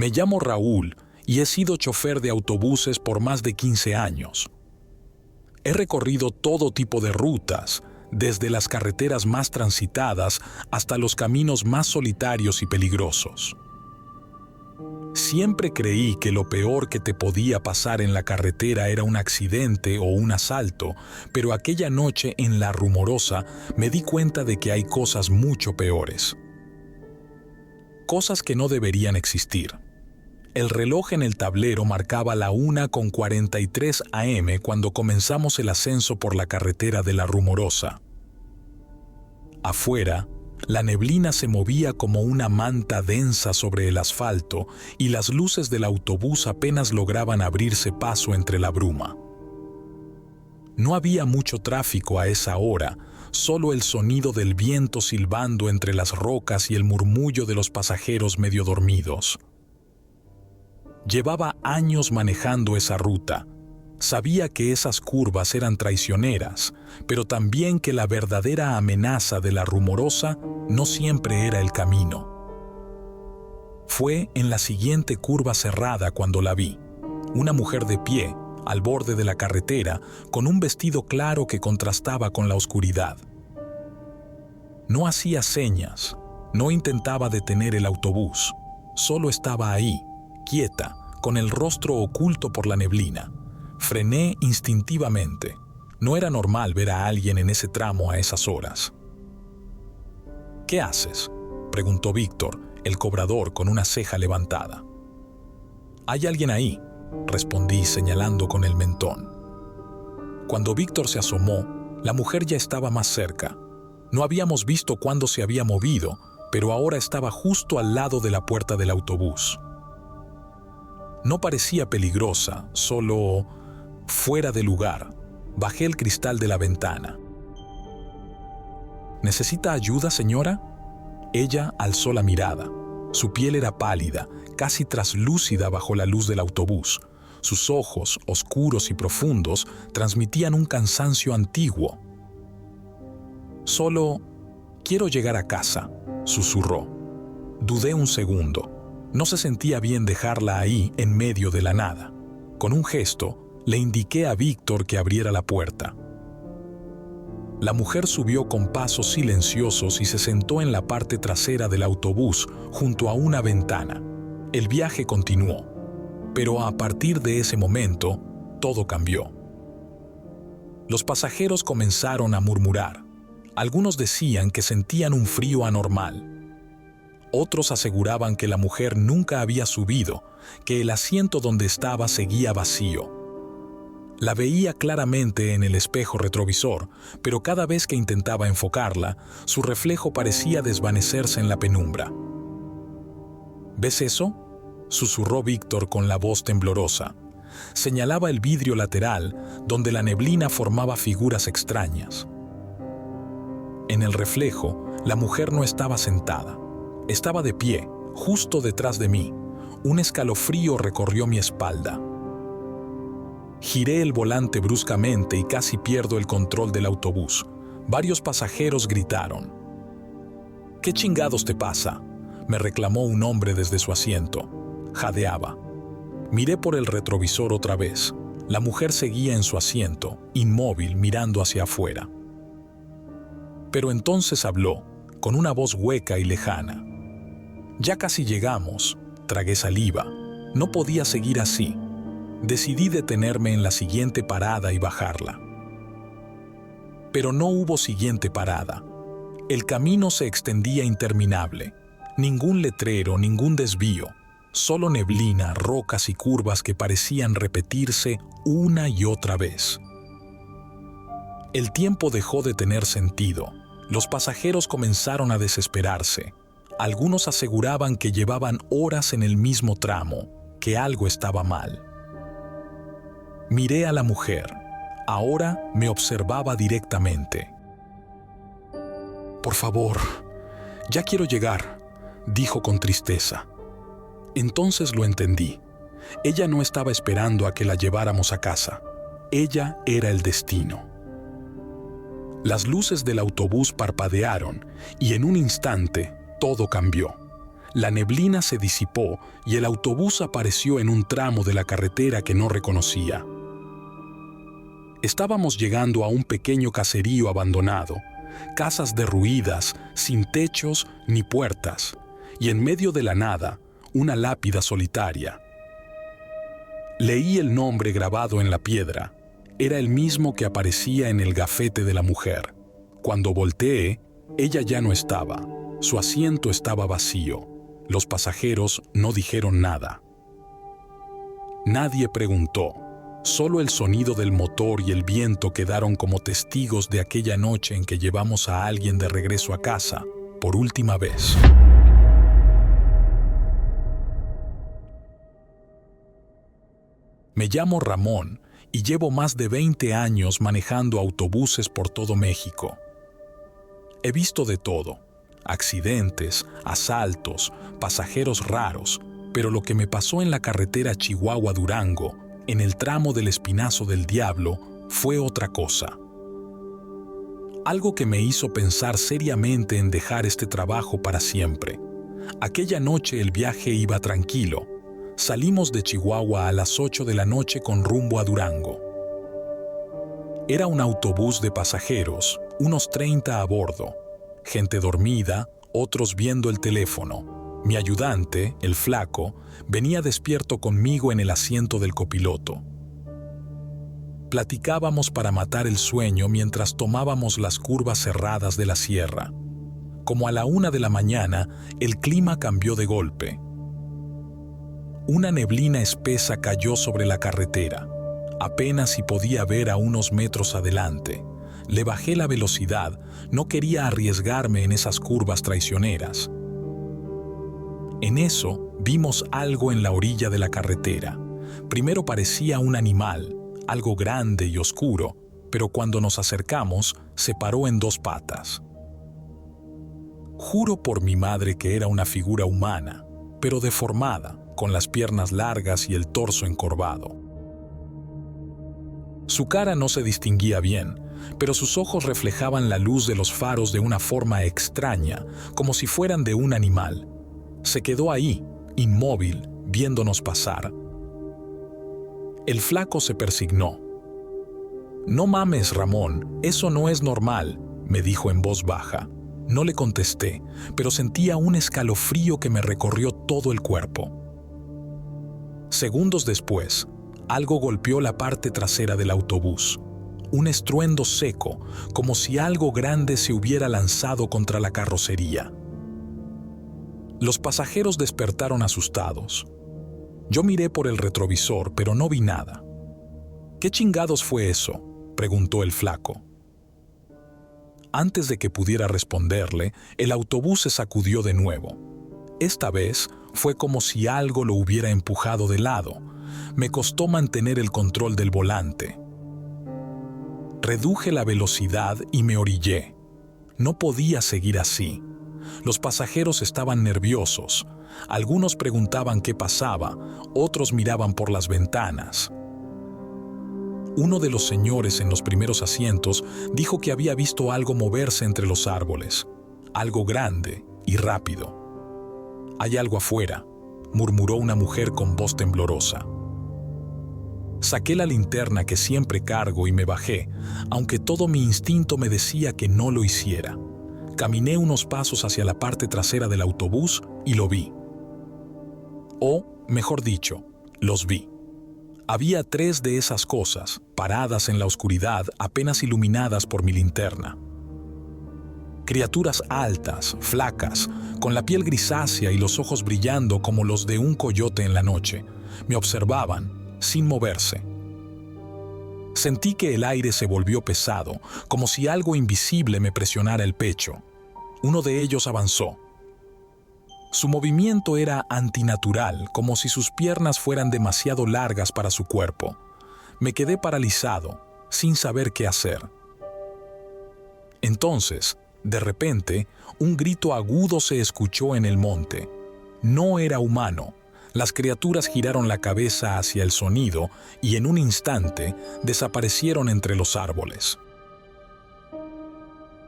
Me llamo Raúl y he sido chofer de autobuses por más de 15 años. He recorrido todo tipo de rutas, desde las carreteras más transitadas hasta los caminos más solitarios y peligrosos. Siempre creí que lo peor que te podía pasar en la carretera era un accidente o un asalto, pero aquella noche en La Rumorosa me di cuenta de que hay cosas mucho peores. Cosas que no deberían existir. El reloj en el tablero marcaba la 1:43 AM cuando comenzamos el ascenso por la carretera de La Rumorosa. Afuera, la neblina se movía como una manta densa sobre el asfalto y las luces del autobús apenas lograban abrirse paso entre la bruma. No había mucho tráfico a esa hora, solo el sonido del viento silbando entre las rocas y el murmullo de los pasajeros medio dormidos. Llevaba años manejando esa ruta. Sabía que esas curvas eran traicioneras, pero también que la verdadera amenaza de La Rumorosa no siempre era el camino. Fue en la siguiente curva cerrada cuando la vi. Una mujer de pie, al borde de la carretera, con un vestido claro que contrastaba con la oscuridad. No hacía señas, no intentaba detener el autobús, solo estaba ahí, quieta, con el rostro oculto por la neblina. Frené instintivamente. No era normal ver a alguien en ese tramo a esas horas. ¿Qué haces?, preguntó Víctor, el cobrador, con una ceja levantada. «Hay alguien ahí», respondí señalando con el mentón. Cuando Víctor se asomó, la mujer ya estaba más cerca. No habíamos visto cuándo se había movido, pero ahora estaba justo al lado de la puerta del autobús. No parecía peligrosa, solo fuera de lugar. Bajé el cristal de la ventana. «¿Necesita ayuda, señora?». Ella alzó la mirada. Su piel era pálida, casi traslúcida bajo la luz del autobús. Sus ojos, oscuros y profundos, transmitían un cansancio antiguo. «Solo quiero llegar a casa», susurró. Dudé un segundo. No se sentía bien dejarla ahí en medio de la nada. Con un gesto, le indiqué a Víctor que abriera la puerta. La mujer subió con pasos silenciosos y se sentó en la parte trasera del autobús, junto a una ventana. El viaje continuó, pero a partir de ese momento, todo cambió. Los pasajeros comenzaron a murmurar. Algunos decían que sentían un frío anormal. Otros aseguraban que la mujer nunca había subido, que el asiento donde estaba seguía vacío. La veía claramente en el espejo retrovisor, pero cada vez que intentaba enfocarla, su reflejo parecía desvanecerse en la penumbra. «¿Ves eso?», susurró Víctor con la voz temblorosa. Señalaba el vidrio lateral, donde la neblina formaba figuras extrañas. En el reflejo, la mujer no estaba sentada. Estaba de pie, justo detrás de mí. Un escalofrío recorrió mi espalda. Giré el volante bruscamente y casi pierdo el control del autobús. Varios pasajeros gritaron. «¿Qué chingados te pasa?», me reclamó un hombre desde su asiento. Jadeaba. Miré por el retrovisor otra vez. La mujer seguía en su asiento, inmóvil, mirando hacia afuera. Pero entonces habló, con una voz hueca y lejana. «Ya casi llegamos», tragué saliva. No podía seguir así. Decidí detenerme en la siguiente parada y bajarla. Pero no hubo siguiente parada. El camino se extendía interminable. Ningún letrero, ningún desvío. Solo neblina, rocas y curvas que parecían repetirse una y otra vez. El tiempo dejó de tener sentido. Los pasajeros comenzaron a desesperarse. Algunos aseguraban que llevaban horas en el mismo tramo, que algo estaba mal. Miré a la mujer. Ahora me observaba directamente. «Por favor, ya quiero llegar», dijo con tristeza. Entonces lo entendí. Ella no estaba esperando a que la lleváramos a casa. Ella era el destino. Las luces del autobús parpadearon y en un instante todo cambió. La neblina se disipó y el autobús apareció en un tramo de la carretera que no reconocía. Estábamos llegando a un pequeño caserío abandonado, casas derruidas, sin techos ni puertas, y en medio de la nada, una lápida solitaria. Leí el nombre grabado en la piedra. Era el mismo que aparecía en el gafete de la mujer. Cuando volteé, ella ya no estaba. Su asiento estaba vacío. Los pasajeros no dijeron nada. Nadie preguntó. Solo el sonido del motor y el viento quedaron como testigos de aquella noche en que llevamos a alguien de regreso a casa, por última vez. Me llamo Ramón y llevo más de 20 años manejando autobuses por todo México. He visto de todo: accidentes, asaltos, pasajeros raros, pero lo que me pasó en la carretera Chihuahua-Durango, en el tramo del Espinazo del Diablo, fue otra cosa. Algo que me hizo pensar seriamente en dejar este trabajo para siempre. Aquella noche el viaje iba tranquilo. Salimos de Chihuahua a las 8 de la noche con rumbo a Durango. Era un autobús de pasajeros, unos 30 a bordo. Gente dormida, otros viendo el teléfono. Mi ayudante, el flaco, venía despierto conmigo en el asiento del copiloto. Platicábamos para matar el sueño mientras tomábamos las curvas cerradas de la sierra. Como a la 1 de la mañana, el clima cambió de golpe. Una neblina espesa cayó sobre la carretera. Apenas si podía ver a unos metros adelante. Le bajé la velocidad, no quería arriesgarme en esas curvas traicioneras. En eso, vimos algo en la orilla de la carretera. Primero parecía un animal, algo grande y oscuro, pero cuando nos acercamos, se paró en 2 patas. Juro por mi madre que era una figura humana, pero deformada, con las piernas largas y el torso encorvado. Su cara no se distinguía bien, pero sus ojos reflejaban la luz de los faros de una forma extraña, como si fueran de un animal. Se quedó ahí, inmóvil, viéndonos pasar. El flaco se persignó. «No mames, Ramón, eso no es normal», me dijo en voz baja. No le contesté, pero sentía un escalofrío que me recorrió todo el cuerpo. Segundos después, algo golpeó la parte trasera del autobús. Un estruendo seco, como si algo grande se hubiera lanzado contra la carrocería. Los pasajeros despertaron asustados. Yo miré por el retrovisor, pero no vi nada. «¿Qué chingados fue eso?», preguntó el flaco. Antes de que pudiera responderle, el autobús se sacudió de nuevo. Esta vez fue como si algo lo hubiera empujado de lado. Me costó mantener el control del volante. Reduje la velocidad y me orillé. No podía seguir así. Los pasajeros estaban nerviosos. Algunos preguntaban qué pasaba, otros miraban por las ventanas. Uno de los señores en los primeros asientos dijo que había visto algo moverse entre los árboles, algo grande y rápido. «Hay algo afuera», murmuró una mujer con voz temblorosa. Saqué la linterna que siempre cargo y me bajé, aunque todo mi instinto me decía que no lo hiciera. Caminé unos pasos hacia la parte trasera del autobús y lo vi. O, mejor dicho, los vi. Había 3 de esas cosas, paradas en la oscuridad, apenas iluminadas por mi linterna. Criaturas altas, flacas, con la piel grisácea y los ojos brillando como los de un coyote en la noche. Me observaban, sin moverse. Sentí que el aire se volvió pesado, como si algo invisible me presionara el pecho. Uno de ellos avanzó. Su movimiento era antinatural, como si sus piernas fueran demasiado largas para su cuerpo. Me quedé paralizado, sin saber qué hacer. Entonces, de repente, un grito agudo se escuchó en el monte. No era humano. Las criaturas giraron la cabeza hacia el sonido y en un instante desaparecieron entre los árboles.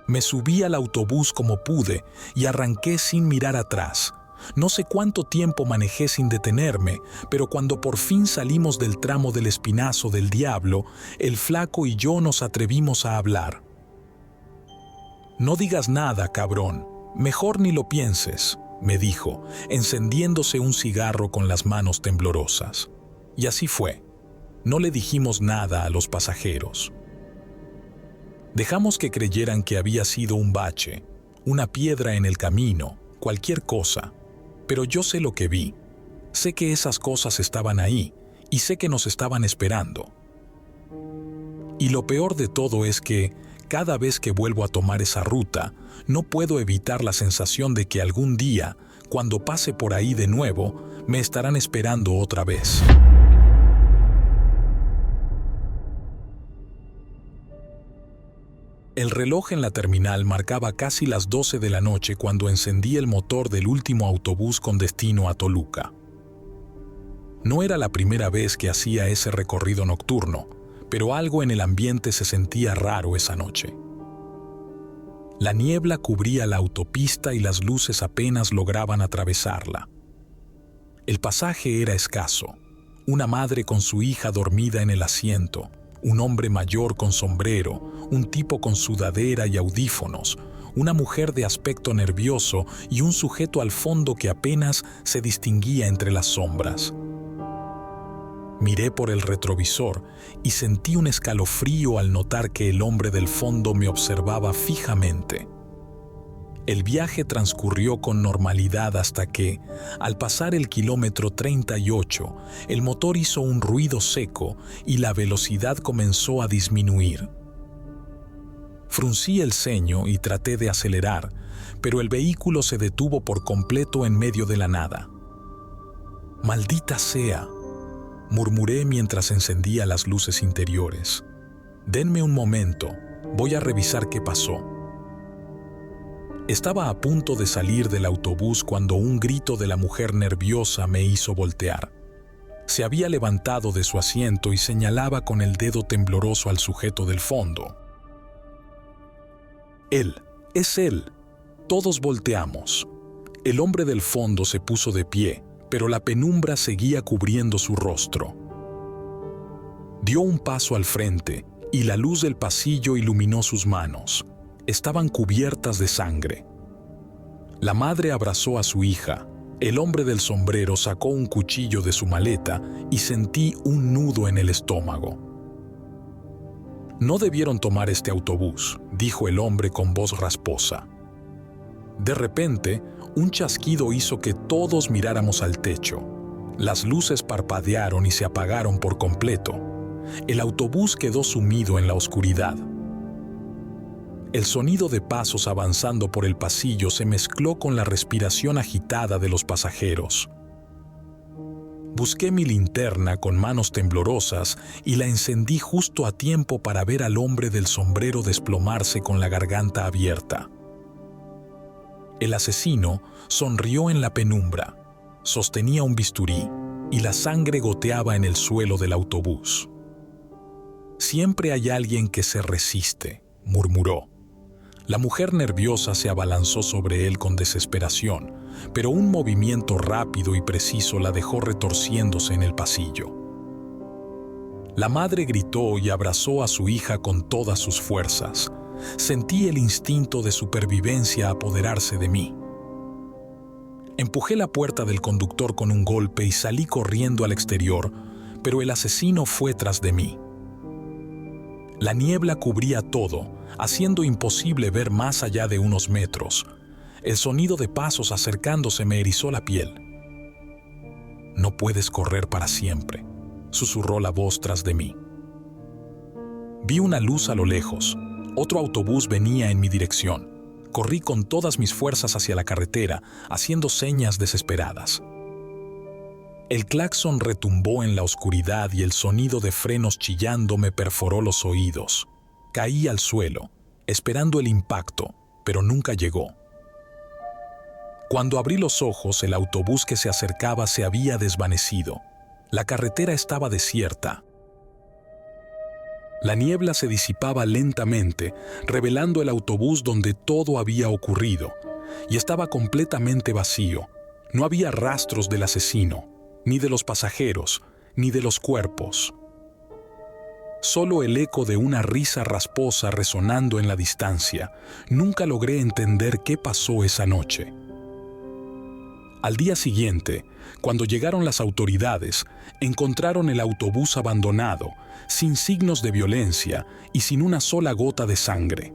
Me subí al autobús como pude y arranqué sin mirar atrás. No sé cuánto tiempo manejé sin detenerme, pero cuando por fin salimos del tramo del Espinazo del Diablo, el flaco y yo nos atrevimos a hablar. «No digas nada, cabrón. Mejor ni lo pienses», me dijo, encendiéndose un cigarro con las manos temblorosas. Y así fue. No le dijimos nada a los pasajeros. Dejamos que creyeran que había sido un bache, una piedra en el camino, cualquier cosa. Pero yo sé lo que vi. Sé que esas cosas estaban ahí y sé que nos estaban esperando. Y lo peor de todo es que, cada vez que vuelvo a tomar esa ruta, no puedo evitar la sensación de que algún día, cuando pase por ahí de nuevo, me estarán esperando otra vez. El reloj en la terminal marcaba casi las 12 de la noche cuando encendí el motor del último autobús con destino a Toluca. No era la primera vez que hacía ese recorrido nocturno, pero algo en el ambiente se sentía raro esa noche. La niebla cubría la autopista y las luces apenas lograban atravesarla. El pasaje era escaso. Una madre con su hija dormida en el asiento, un hombre mayor con sombrero, un tipo con sudadera y audífonos, una mujer de aspecto nervioso y un sujeto al fondo que apenas se distinguía entre las sombras. Miré por el retrovisor y sentí un escalofrío al notar que el hombre del fondo me observaba fijamente. El viaje transcurrió con normalidad hasta que, al pasar el kilómetro 38, el motor hizo un ruido seco y la velocidad comenzó a disminuir. Fruncí el ceño y traté de acelerar, pero el vehículo se detuvo por completo en medio de la nada. «Maldita sea», murmuré mientras encendía las luces interiores. «Denme un momento, voy a revisar qué pasó». Estaba a punto de salir del autobús cuando un grito de la mujer nerviosa me hizo voltear. Se había levantado de su asiento y señalaba con el dedo tembloroso al sujeto del fondo. «Él, es él». Todos volteamos. El hombre del fondo se puso de pie, pero la penumbra seguía cubriendo su rostro. Dio un paso al frente y la luz del pasillo iluminó sus manos. Estaban cubiertas de sangre. La madre abrazó a su hija. El hombre del sombrero sacó un cuchillo de su maleta y sentí un nudo en el estómago. «No debieron tomar este autobús», dijo el hombre con voz rasposa. De repente, un chasquido hizo que todos miráramos al techo. Las luces parpadearon y se apagaron por completo. El autobús quedó sumido en la oscuridad. El sonido de pasos avanzando por el pasillo se mezcló con la respiración agitada de los pasajeros. Busqué mi linterna con manos temblorosas y la encendí justo a tiempo para ver al hombre del sombrero desplomarse con la garganta abierta. El asesino sonrió en la penumbra, sostenía un bisturí y la sangre goteaba en el suelo del autobús. «Siempre hay alguien que se resiste», murmuró. La mujer nerviosa se abalanzó sobre él con desesperación, pero un movimiento rápido y preciso la dejó retorciéndose en el pasillo. La madre gritó y abrazó a su hija con todas sus fuerzas. Sentí el instinto de supervivencia apoderarse de mí. Empujé la puerta del conductor con un golpe y salí corriendo al exterior, pero el asesino fue tras de mí. La niebla cubría todo, haciendo imposible ver más allá de unos metros. El sonido de pasos acercándose me erizó la piel. «No puedes correr para siempre», susurró la voz tras de mí. Vi una luz a lo lejos. Otro autobús venía en mi dirección. Corrí con todas mis fuerzas hacia la carretera, haciendo señas desesperadas. El claxon retumbó en la oscuridad y el sonido de frenos chillando me perforó los oídos. Caí al suelo, esperando el impacto, pero nunca llegó. Cuando abrí los ojos, el autobús que se acercaba se había desvanecido. La carretera estaba desierta. La niebla se disipaba lentamente, revelando el autobús donde todo había ocurrido, y estaba completamente vacío. No había rastros del asesino, ni de los pasajeros, ni de los cuerpos. Solo el eco de una risa rasposa resonando en la distancia. Nunca logré entender qué pasó esa noche. Al día siguiente, cuando llegaron las autoridades, encontraron el autobús abandonado, sin signos de violencia y sin una sola gota de sangre.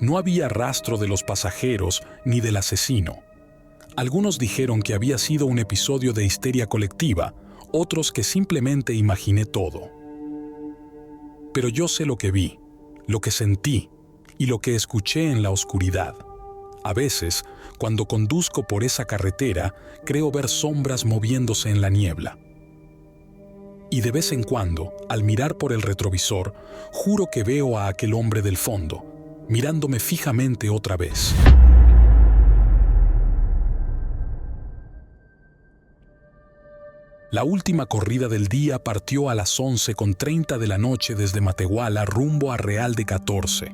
No había rastro de los pasajeros ni del asesino. Algunos dijeron que había sido un episodio de histeria colectiva, otros que simplemente imaginé todo. Pero yo sé lo que vi, lo que sentí y lo que escuché en la oscuridad. A veces, cuando conduzco por esa carretera, creo ver sombras moviéndose en la niebla. Y de vez en cuando, al mirar por el retrovisor, juro que veo a aquel hombre del fondo, mirándome fijamente otra vez. La última corrida del día partió a las 11:30 de la noche desde Matehuala rumbo a Real de 14.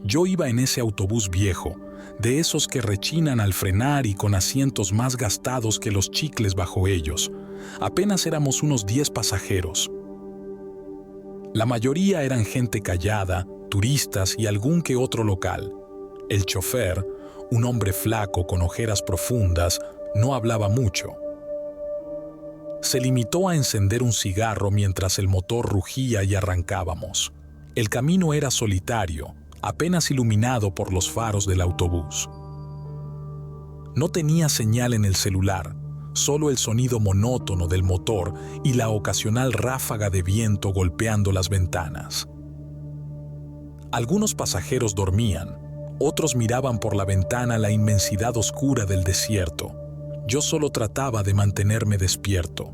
Yo iba en ese autobús viejo, de esos que rechinan al frenar y con asientos más gastados que los chicles bajo ellos. Apenas éramos unos 10 pasajeros. La mayoría eran gente callada, turistas y algún que otro local. El chofer, un hombre flaco con ojeras profundas, no hablaba mucho. Se limitó a encender un cigarro mientras el motor rugía y arrancábamos. El camino era solitario, apenas iluminado por los faros del autobús. No tenía señal en el celular, solo el sonido monótono del motor y la ocasional ráfaga de viento golpeando las ventanas. Algunos pasajeros dormían, otros miraban por la ventana la inmensidad oscura del desierto. Yo solo trataba de mantenerme despierto.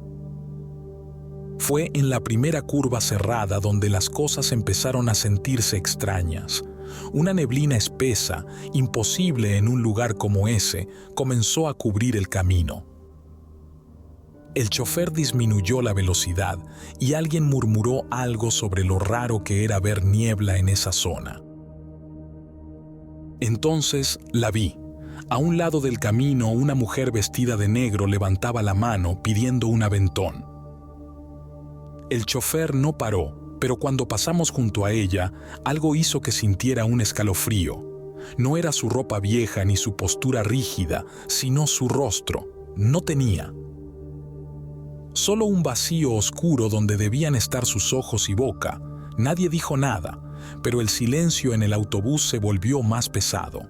Fue en la primera curva cerrada donde las cosas empezaron a sentirse extrañas. Una neblina espesa, imposible en un lugar como ese, comenzó a cubrir el camino. El chofer disminuyó la velocidad y alguien murmuró algo sobre lo raro que era ver niebla en esa zona. Entonces la vi. A un lado del camino, una mujer vestida de negro levantaba la mano pidiendo un aventón. El chofer no paró, pero cuando pasamos junto a ella, algo hizo que sintiera un escalofrío. No era su ropa vieja ni su postura rígida, sino su rostro. No tenía. Solo un vacío oscuro donde debían estar sus ojos y boca. Nadie dijo nada, pero el silencio en el autobús se volvió más pesado.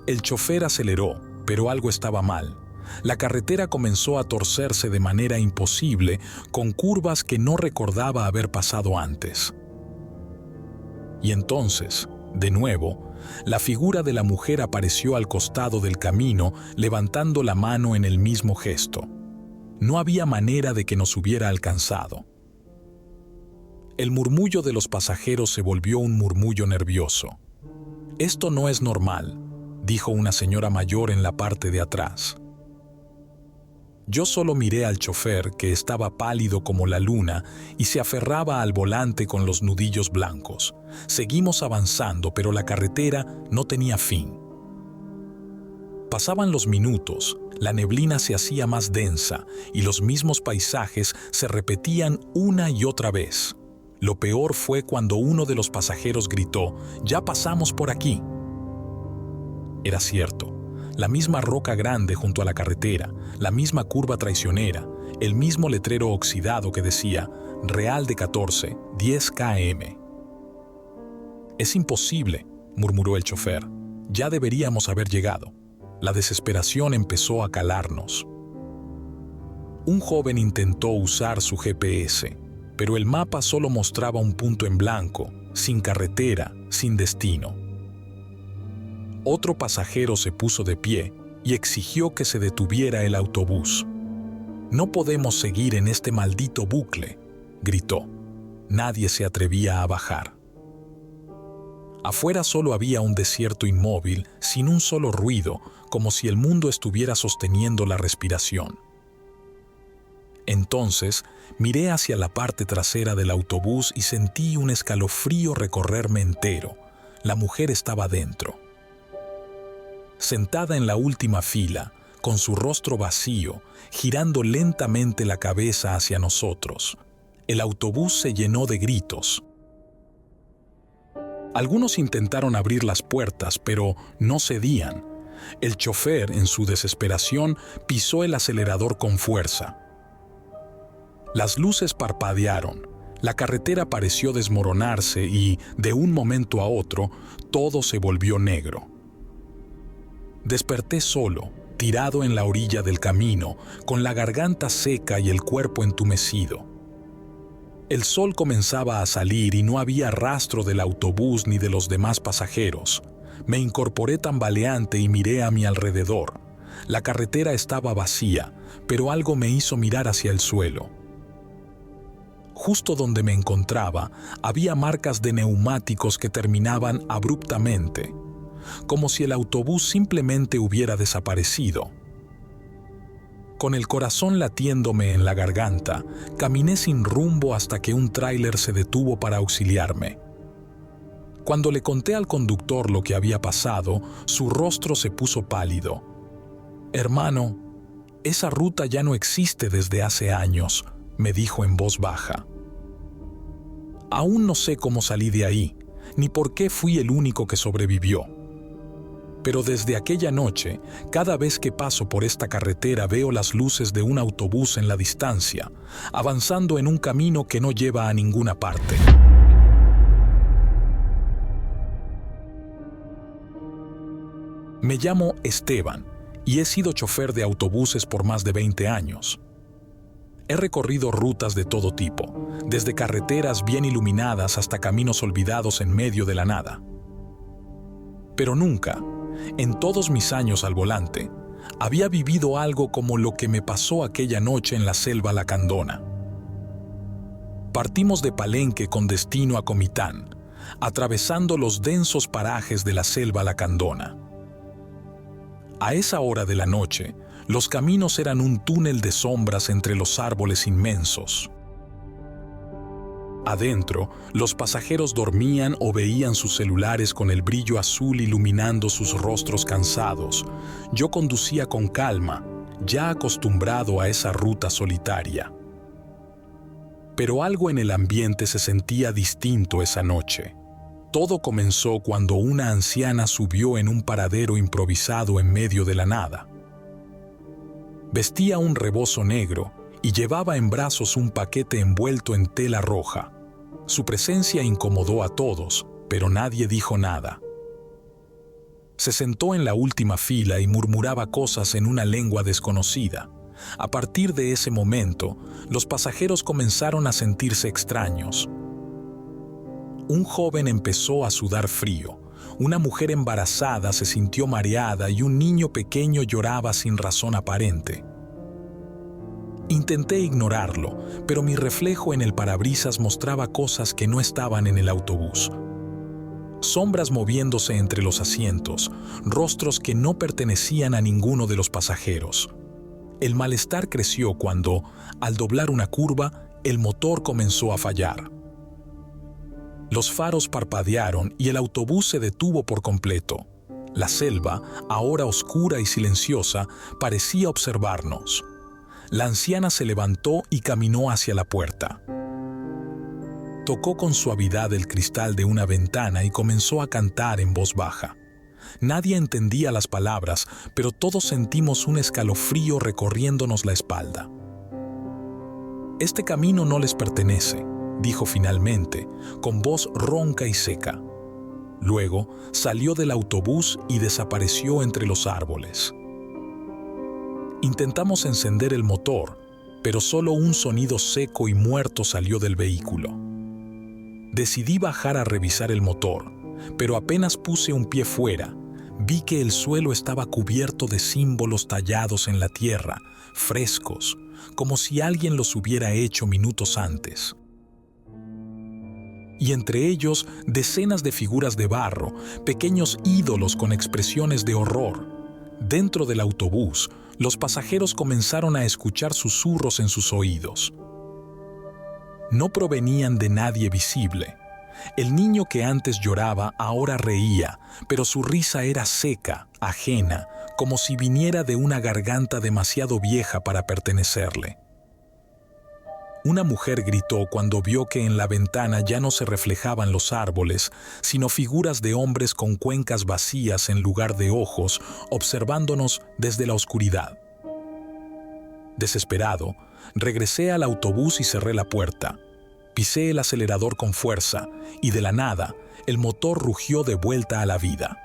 El chofer aceleró, pero algo estaba mal. La carretera comenzó a torcerse de manera imposible, con curvas que no recordaba haber pasado antes. Y entonces, de nuevo, la figura de la mujer apareció al costado del camino, levantando la mano en el mismo gesto. No había manera de que nos hubiera alcanzado. El murmullo de los pasajeros se volvió un murmullo nervioso. «Esto no es normal», dijo una señora mayor en la parte de atrás. Yo solo miré al chofer, que estaba pálido como la luna y se aferraba al volante con los nudillos blancos. Seguimos avanzando, pero la carretera no tenía fin. Pasaban los minutos, la neblina se hacía más densa y los mismos paisajes se repetían una y otra vez. Lo peor fue cuando uno de los pasajeros gritó: «¡Ya pasamos por aquí!». Era cierto. La misma roca grande junto a la carretera, la misma curva traicionera, el mismo letrero oxidado que decía Real de 14, 10 km. «Es imposible», murmuró el chofer. «Ya deberíamos haber llegado». La desesperación empezó a calarnos. Un joven intentó usar su GPS, pero el mapa solo mostraba un punto en blanco, sin carretera, sin destino. Otro pasajero se puso de pie y exigió que se detuviera el autobús. «No podemos seguir en este maldito bucle», gritó. Nadie se atrevía a bajar. Afuera solo había un desierto inmóvil, sin un solo ruido, como si el mundo estuviera sosteniendo la respiración. Entonces miré hacia la parte trasera del autobús y sentí un escalofrío recorrerme entero. La mujer estaba dentro. sentada en la última fila, con su rostro vacío, girando lentamente la cabeza hacia nosotros. El autobús se llenó de gritos. Algunos intentaron abrir las puertas, pero no cedían. El chofer, en su desesperación, pisó el acelerador con fuerza. Las luces parpadearon, la carretera pareció desmoronarse y, de un momento a otro, todo se volvió negro. Desperté solo, tirado en la orilla del camino, con la garganta seca y el cuerpo entumecido. El sol comenzaba a salir y no había rastro del autobús ni de los demás pasajeros. Me incorporé tambaleante y miré a mi alrededor. La carretera estaba vacía, pero algo me hizo mirar hacia el suelo. Justo donde me encontraba, había marcas de neumáticos que terminaban abruptamente, como si el autobús simplemente hubiera desaparecido. Con el corazón latiéndome en la garganta, caminé sin rumbo hasta que un tráiler se detuvo para auxiliarme. Cuando le conté al conductor lo que había pasado, su rostro se puso pálido. «Hermano, esa ruta ya no existe desde hace años», me dijo en voz baja. Aún no sé cómo salí de ahí, ni por qué fui el único que sobrevivió. Pero desde aquella noche, cada vez que paso por esta carretera veo las luces de un autobús en la distancia, avanzando en un camino que no lleva a ninguna parte. Me llamo Esteban y he sido chofer de autobuses por más de 20 años. He recorrido rutas de todo tipo, desde carreteras bien iluminadas hasta caminos olvidados en medio de la nada. Pero nunca, en todos mis años al volante, había vivido algo como lo que me pasó aquella noche en la selva lacandona. Partimos de Palenque con destino a Comitán, atravesando los densos parajes de la selva lacandona. A esa hora de la noche, los caminos eran un túnel de sombras entre los árboles inmensos. Adentro, los pasajeros dormían o veían sus celulares con el brillo azul iluminando sus rostros cansados. Yo conducía con calma, ya acostumbrado a esa ruta solitaria. Pero algo en el ambiente se sentía distinto esa noche. Todo comenzó cuando una anciana subió en un paradero improvisado en medio de la nada. Vestía un rebozo negro y llevaba en brazos un paquete envuelto en tela roja. Su presencia incomodó a todos, pero nadie dijo nada. Se sentó en la última fila y murmuraba cosas en una lengua desconocida. A partir de ese momento, los pasajeros comenzaron a sentirse extraños. Un joven empezó a sudar frío, una mujer embarazada se sintió mareada y un niño pequeño lloraba sin razón aparente. Intenté ignorarlo, pero mi reflejo en el parabrisas mostraba cosas que no estaban en el autobús. Sombras moviéndose entre los asientos, rostros que no pertenecían a ninguno de los pasajeros. El malestar creció cuando, al doblar una curva, el motor comenzó a fallar. Los faros parpadearon y el autobús se detuvo por completo. La selva, ahora oscura y silenciosa, parecía observarnos. La anciana se levantó y caminó hacia la puerta. Tocó con suavidad el cristal de una ventana y comenzó a cantar en voz baja. Nadie entendía las palabras, pero todos sentimos un escalofrío recorriéndonos la espalda. «Este camino no les pertenece», dijo finalmente, con voz ronca y seca. Luego salió del autobús y desapareció entre los árboles. Intentamos encender el motor, pero solo un sonido seco y muerto salió del vehículo. Decidí bajar a revisar el motor, pero apenas puse un pie fuera, vi que el suelo estaba cubierto de símbolos tallados en la tierra, frescos, como si alguien los hubiera hecho minutos antes. Y entre ellos decenas de figuras de barro, pequeños ídolos con expresiones de horror. Dentro del autobús, los pasajeros comenzaron a escuchar susurros en sus oídos. No provenían de nadie visible, El niño que antes lloraba ahora reía, pero su risa era seca, ajena, como si viniera de una garganta demasiado vieja para pertenecerle. Una mujer gritó cuando vio que en la ventana ya no se reflejaban los árboles, sino figuras de hombres con cuencas vacías en lugar de ojos, observándonos desde la oscuridad. Desesperado, regresé al autobús y cerré la puerta. Pisé el acelerador con fuerza y de la nada, el motor rugió de vuelta a la vida.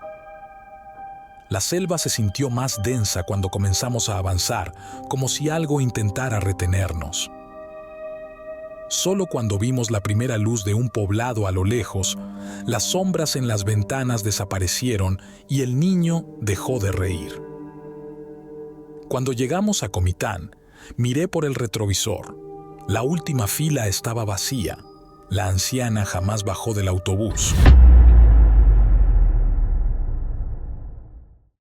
La selva se sintió más densa cuando comenzamos a avanzar, como si algo intentara retenernos. Solo cuando vimos la primera luz de un poblado a lo lejos, las sombras en las ventanas desaparecieron y el niño dejó de reír. Cuando llegamos a Comitán, miré por el retrovisor. La última fila estaba vacía. La anciana jamás bajó del autobús.